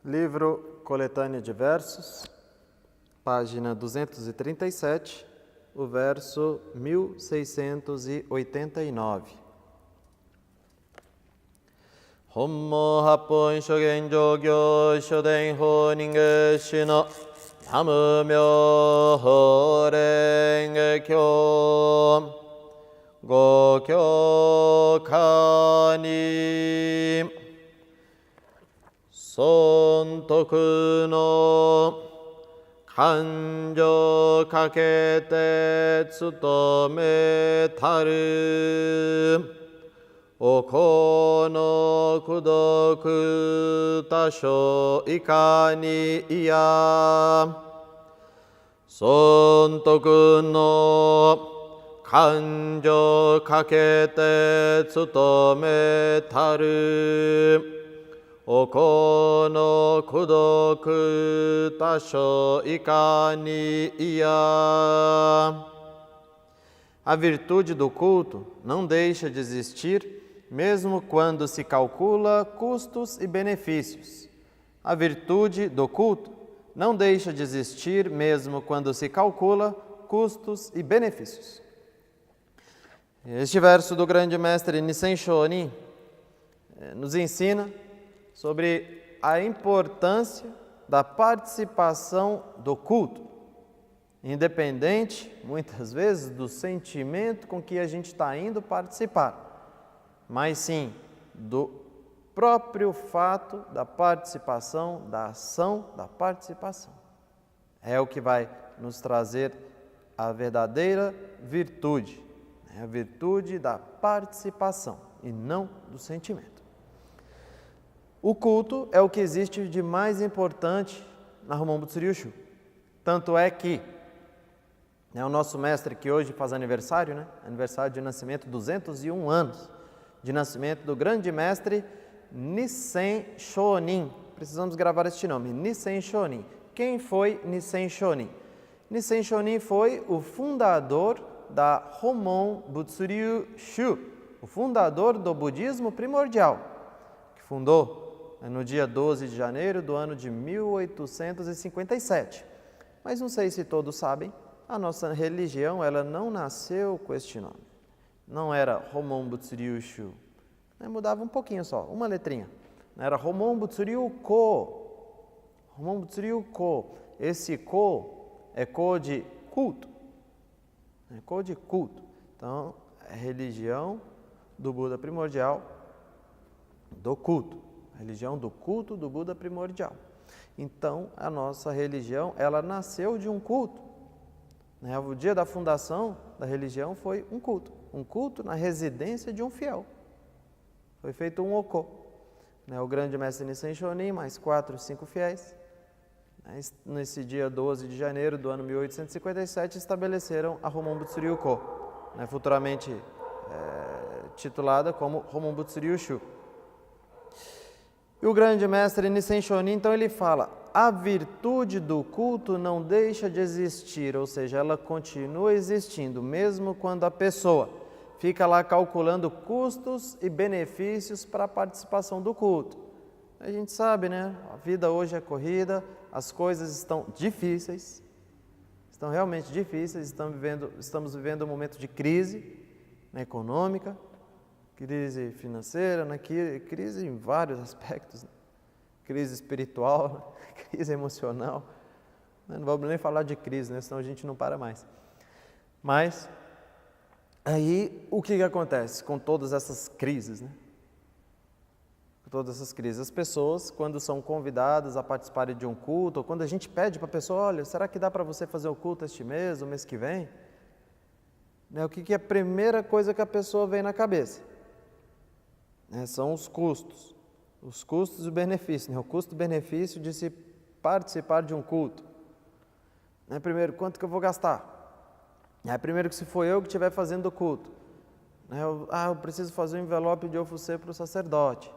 Livro Coletânea de Versos, página 237, o verso 1689. Honmo happon shogen jogyo shoden honin shino namu myo horen kyo go kyo kani son toku no kanjo kakete tsutome taru oko no kudoku tasho ikani iya son toku no kanjo kakete tsutome taru oko no kudoku tasho ikani iya. A virtude do culto não deixa de existir, mesmo quando se calcula custos e benefícios. A virtude do culto não deixa de existir, mesmo quando se calcula custos e benefícios. Este verso do grande mestre Nissen Shonin nos ensina sobre a importância da participação do culto, independente, muitas vezes, do sentimento com que a gente está indo participar, mas sim do próprio fato da participação, da ação da participação. É o que vai nos trazer a verdadeira virtude, a virtude da participação e não do sentimento. O culto é o que existe de mais importante na Homon Butsuryushu. Tanto é que o nosso mestre, que hoje faz aniversário, aniversário de nascimento, 201 anos de nascimento do grande mestre Nissen Shonin. Precisamos gravar este nome, Nissen Shonin. Quem foi Nissen Shonin? Nissen Shonin foi o fundador da Homon Butsuryushu, o fundador do budismo primordial, que fundou no dia 12 de janeiro do ano de 1857. Mas não sei se todos sabem, a nossa religião ela não nasceu com este nome. Não era Homon Butsuryushu. Mudava um pouquinho só, uma letrinha. Era Homon Butsuryuko. Homon Butsuryuko. Esse ko é ko de culto. É ko de culto. Então, é religião do Buda primordial, do culto. Religião do culto do Buda primordial. Então, a nossa religião, ela nasceu de um culto. O dia da fundação da religião foi um culto na residência de um fiel. Foi feito um oko. O grande mestre Nissen Shonin, mais 4 ou 5 fiéis, nesse dia 12 de janeiro do ano 1857, estabeleceram a Homon Butsuryuko, futuramente titulada como Homon Butsuryushu. E o grande mestre Nissen Shonin, então, ele fala: a virtude do culto não deixa de existir, ou seja, ela continua existindo, mesmo quando a pessoa fica lá calculando custos e benefícios para a participação do culto. A gente sabe, a vida hoje é corrida, as coisas estão difíceis, estão realmente difíceis, estamos vivendo um momento de crise econômica, crise financeira, crise em vários aspectos, crise espiritual, crise emocional. Não vamos nem falar de crise, senão a gente não para mais. Mas, aí, o que acontece com todas essas crises? Com todas essas crises, as pessoas, quando são convidadas a participarem de um culto, ou quando a gente pede para a pessoa: olha, será que dá para você fazer o culto este mês, o mês que vem? O que é a primeira coisa que a pessoa vem na cabeça? São os custos. Os custos e o benefício, o custo-benefício de se participar de um culto. Primeiro, quanto que eu vou gastar? Primeiro, que se for eu que estiver fazendo o culto, eu preciso fazer um envelope de ofurcê para o sacerdote.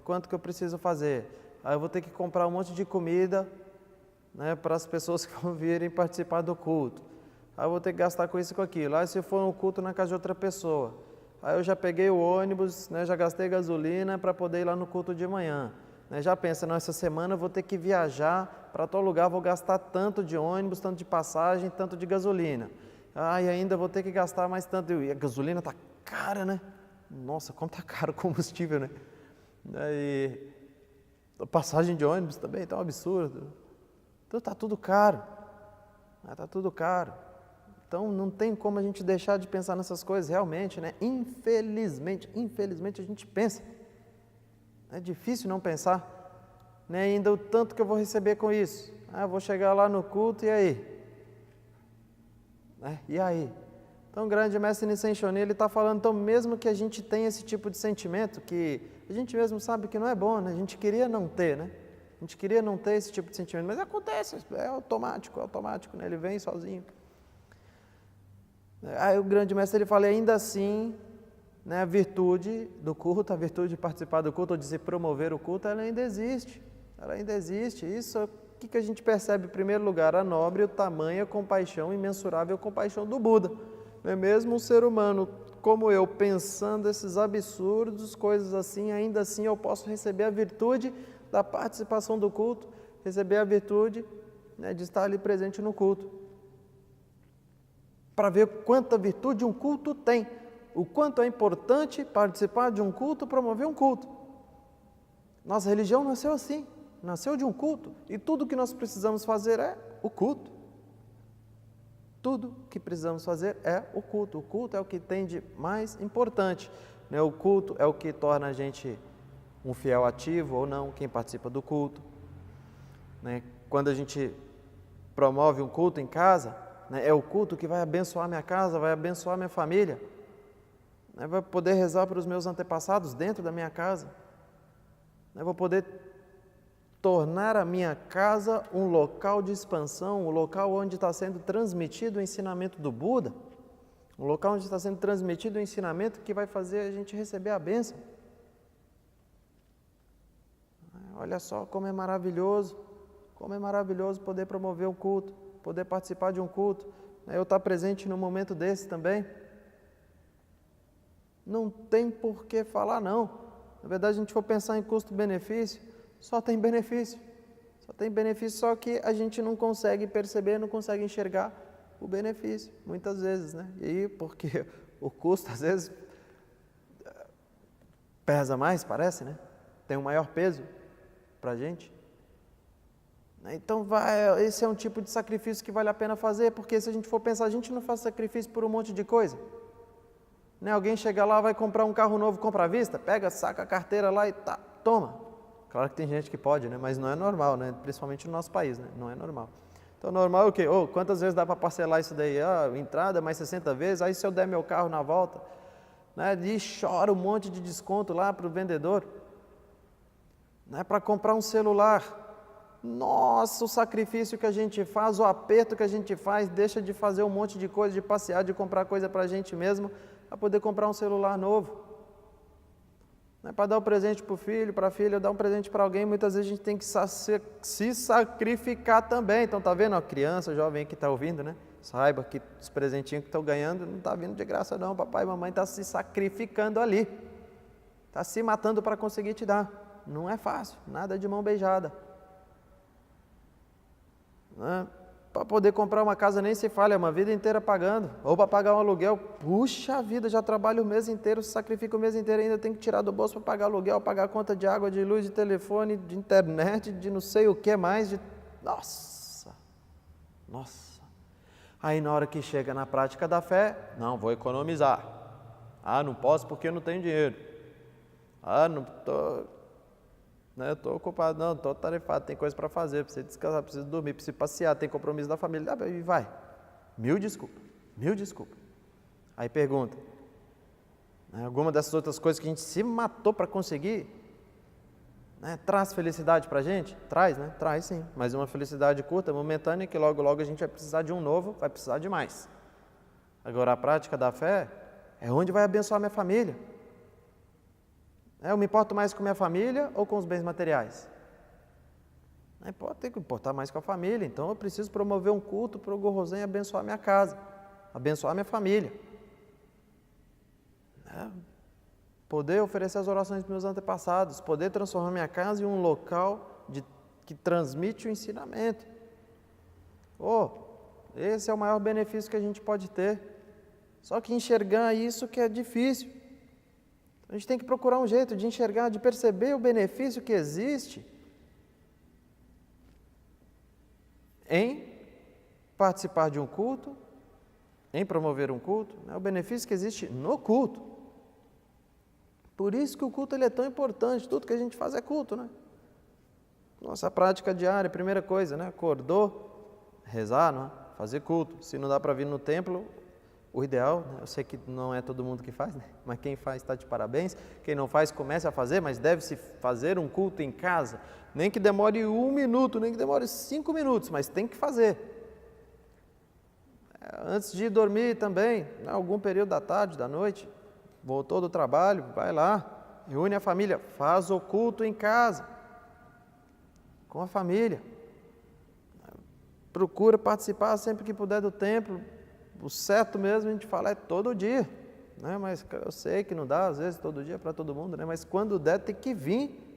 Quanto que eu preciso fazer? Eu vou ter que comprar um monte de comida para as pessoas que vão virem participar do culto. Eu vou ter que gastar com isso e com aquilo. Se for um culto na casa de outra pessoa, Aí eu já peguei o ônibus, já gastei gasolina para poder ir lá no culto de manhã. né? Já pensa, não, essa semana eu vou ter que viajar para tal lugar, vou gastar tanto de ônibus, tanto de passagem, tanto de gasolina. Ah, e ainda vou ter que gastar mais tanto. E a gasolina está cara, né? Nossa, como está caro o combustível, né? E a passagem de ônibus também está um absurdo. Então está tudo caro. Está tudo caro. Então não tem como a gente deixar de pensar nessas coisas realmente, né? Infelizmente a gente pensa. É difícil não pensar, né? Ainda o tanto que eu vou receber com isso. Ah, eu vou chegar lá no culto e aí? E aí? Então o grande mestre Nissen Shonin, ele está falando, então mesmo que a gente tenha esse tipo de sentimento, que a gente mesmo sabe que não é bom, né? A gente queria não ter, né? A gente queria não ter esse tipo de sentimento, mas acontece, é automático, né? Ele vem sozinho. Aí o grande mestre, ele fala, ainda assim, né, a virtude do culto, a virtude de participar do culto, ou de se promover o culto, ela ainda existe. Isso, o que a gente percebe em primeiro lugar? A nobre, o tamanho, a compaixão, imensurável compaixão do Buda. Não é mesmo um ser humano como eu, pensando esses absurdos, coisas assim, ainda assim eu posso receber a virtude da participação do culto, receber a virtude, né, de estar ali presente no culto. Para ver quanta virtude um culto tem, o quanto é importante participar de um culto, promover um culto. Nossa religião nasceu assim, nasceu de um culto, e tudo que nós precisamos fazer é o culto. Tudo que precisamos fazer é o culto. O culto é o que tem de mais importante, né? O culto é o que torna a gente um fiel ativo ou não, quem participa do culto, né? Quando a gente promove um culto em casa, né, é o culto que vai abençoar minha casa, vai abençoar minha família, né? Vai poder rezar para os meus antepassados dentro da minha casa, né? Vou poder tornar a minha casa um local de expansão, um local onde está sendo transmitido o ensinamento do Buda, um local onde está sendo transmitido o ensinamento que vai fazer a gente receber a bênção. Olha só como é maravilhoso poder promover um culto, poder participar de um culto, eu estar presente num momento desse também. Não tem por que falar não. Na verdade, a gente for pensar em custo-benefício, só tem benefício, só que a gente não consegue perceber, não consegue enxergar o benefício, muitas vezes, né? E aí, porque o custo, às vezes, pesa mais, parece, né? Tem um maior peso para a gente. Então, esse é um tipo de sacrifício que vale a pena fazer, porque se a gente for pensar, a gente não faz sacrifício por um monte de coisa. Né? Alguém chega lá, vai comprar um carro novo, compra à vista, pega, saca a carteira lá e tá, toma. Claro que tem gente que pode, né? Mas não é normal, né? Principalmente no nosso país, né? Não é normal. Então, normal é o quê? Quantas vezes dá para parcelar isso daí? Entrada mais 60 vezes, aí se eu der meu carro na volta, né? E chora um monte de desconto lá para o vendedor, né? Para comprar um celular. Nossa, o sacrifício que a gente faz, o aperto que a gente faz, deixa de fazer um monte de coisa, de passear, de comprar coisa para a gente mesmo, para poder comprar um celular novo. Para dar um presente para o filho, para a filha, dar um presente para alguém, muitas vezes a gente tem que se sacrificar também. Então, está vendo? A criança, jovem que está ouvindo, né? Saiba que os presentinhos que estão ganhando não está vindo de graça não, papai e mamãe está se sacrificando ali. Está se matando para conseguir te dar. Não é fácil, nada de mão beijada. Né? Para poder comprar uma casa nem se fala, é uma vida inteira pagando, ou para pagar um aluguel, puxa vida, já trabalho o mês inteiro, se sacrifica o mês inteiro, ainda tem que tirar do bolso para pagar aluguel, pagar conta de água, de luz, de telefone, de internet, de não sei o que mais, nossa, aí na hora que chega na prática da fé, não, vou economizar, não posso porque eu não tenho dinheiro, não estou... Estou ocupado, não, estou tarefado, tem coisa para fazer, preciso descansar, preciso dormir, preciso passear, tem compromisso da família, e vai. Mil desculpas. Aí pergunta, alguma dessas outras coisas que a gente se matou para conseguir, traz felicidade para a gente? Traz, né? Traz sim, mas uma felicidade curta, momentânea, que logo a gente vai precisar de um novo, vai precisar de mais. Agora a prática da fé é onde vai abençoar minha família. Eu me importo mais com minha família ou com os bens materiais? Tem que importar mais com a família, então eu preciso promover um culto para o Gorrozen abençoar minha casa, abençoar minha família. poder oferecer as orações dos meus antepassados, poder transformar minha casa em um local que transmite o ensinamento. Esse é o maior benefício que a gente pode ter. Só que enxergar isso que é difícil. A gente tem que procurar um jeito de enxergar, de perceber o benefício que existe em participar de um culto, em promover um culto, o benefício que existe no culto. Por isso que o culto ele é tão importante, tudo que a gente faz é culto, né? Nossa prática diária, primeira coisa, né? Acordou, rezar, não é? Fazer culto. Se não dá para vir no templo, o ideal, né? Eu sei que não é todo mundo que faz, né? Mas quem faz está de parabéns. Quem não faz, comece a fazer, mas deve-se fazer um culto em casa. Nem que demore 1 minuto, nem que demore 5 minutos, mas tem que fazer. Antes de ir dormir também, algum período da tarde, da noite, voltou do trabalho, vai lá, reúne a família, faz o culto em casa, com a família. Procura participar sempre que puder do templo. O certo mesmo a gente fala é todo dia, né? Mas eu sei que não dá, às vezes, todo dia para todo mundo, né? Mas quando der tem que vir.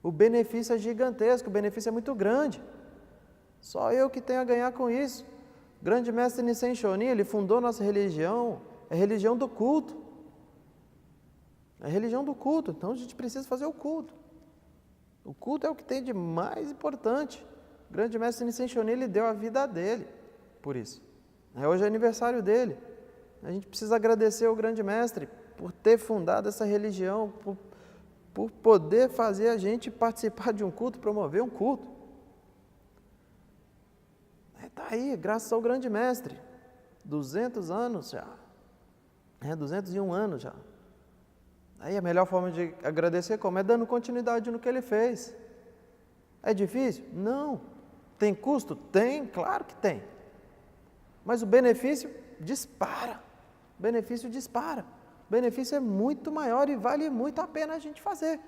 O benefício é gigantesco, o benefício é muito grande. Só eu que tenho a ganhar com isso. O grande mestre Nissen Shonin, ele fundou nossa religião, é a religião do culto. É a religião do culto, então a gente precisa fazer o culto. O culto é o que tem de mais importante. O grande mestre Nissen Shonin, ele deu a vida dele por isso. Hoje é aniversário dele. A gente precisa agradecer ao grande mestre por ter fundado essa religião, por poder fazer a gente participar de um culto, promover um culto. Está aí, graças ao grande mestre. 200 anos já. 201 anos já. Aí a melhor forma de agradecer como? É dando continuidade no que ele fez. É difícil? Não. Tem custo? Tem, claro que tem. Mas o benefício dispara. O benefício dispara. O benefício é muito maior e vale muito a pena a gente fazer.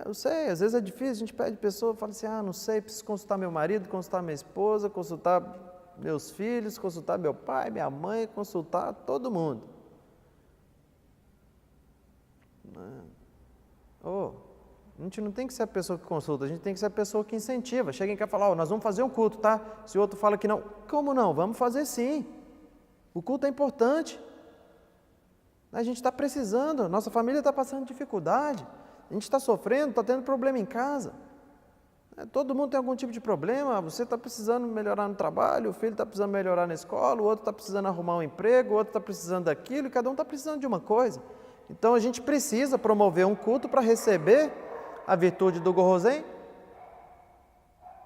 Eu sei, às vezes é difícil, a gente pede pessoa, fala assim, não sei, preciso consultar meu marido, consultar minha esposa, consultar meus filhos, consultar meu pai, minha mãe, consultar todo mundo. A gente não tem que ser a pessoa que consulta, a gente tem que ser a pessoa que incentiva. Chega em casa e fala, nós vamos fazer um culto, tá? Se o outro fala que não, como não? Vamos fazer sim. O culto é importante. A gente está precisando, nossa família está passando dificuldade, a gente está sofrendo, está tendo problema em casa. Todo mundo tem algum tipo de problema, você está precisando melhorar no trabalho, o filho está precisando melhorar na escola, o outro está precisando arrumar um emprego, o outro está precisando daquilo, e cada um está precisando de uma coisa. Então a gente precisa promover um culto para receber a virtude do Gohozen,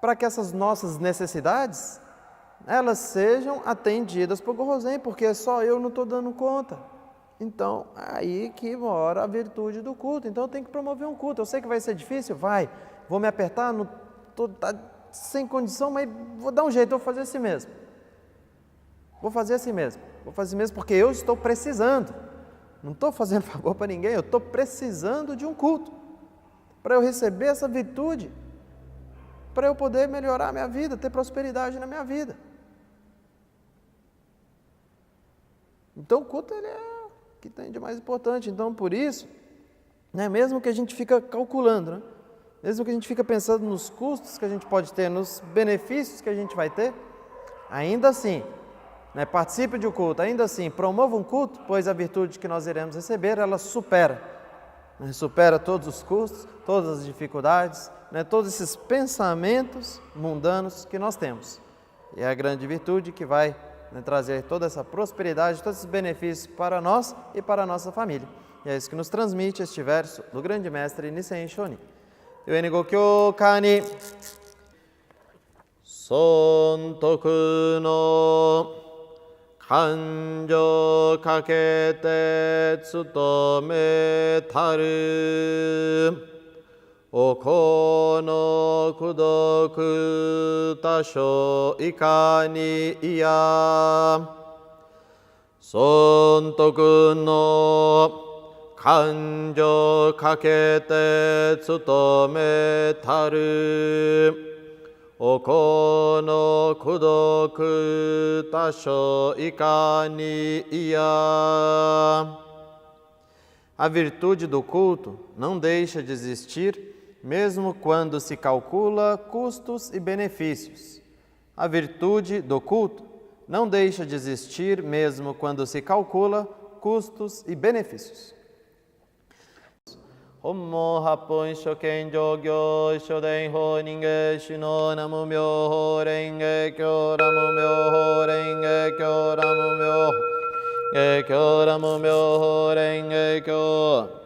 para que essas nossas necessidades, elas sejam atendidas por Gohozen, porque só eu não estou dando conta. Então, aí que mora a virtude do culto. Então eu tenho que promover um culto. Eu sei que vai ser difícil, vou me apertar, não estou sem condição, mas vou dar um jeito, vou fazer assim mesmo. Vou fazer assim mesmo porque eu estou precisando. Não estou fazendo favor para ninguém, eu estou precisando de um culto. Para eu receber essa virtude, para eu poder melhorar a minha vida, ter prosperidade na minha vida. Então o culto ele é o que tem de mais importante. Então por isso, mesmo que a gente fica calculando, mesmo que a gente fica pensando nos custos que a gente pode ter, nos benefícios que a gente vai ter, ainda assim, participe de um culto, ainda assim, promova um culto, pois a virtude que nós iremos receber, ela supera todos os custos, todas as dificuldades, todos esses pensamentos mundanos que nós temos. E é a grande virtude que vai trazer toda essa prosperidade, todos esses benefícios para nós e para a nossa família. E é isso que nos transmite este verso do grande mestre Nissen Shonin. Yuenigokyo Kani Sontoku no Kanjo kakete tsutome taru Oko no kudoku tasho ikani iya Sontoku no kanjo kakete tsutome taru Oko no kudoku tasho ikani iya A virtude do culto não deixa de existir, mesmo quando se calcula custos e benefícios. A virtude do culto não deixa de existir, mesmo quando se calcula custos e benefícios. Hommo happon shoken jogyo shoden ho ninge shino namu myoho renge kyo namu myoho renge kyo namu myoho renge kyo namu myoho renge kyo.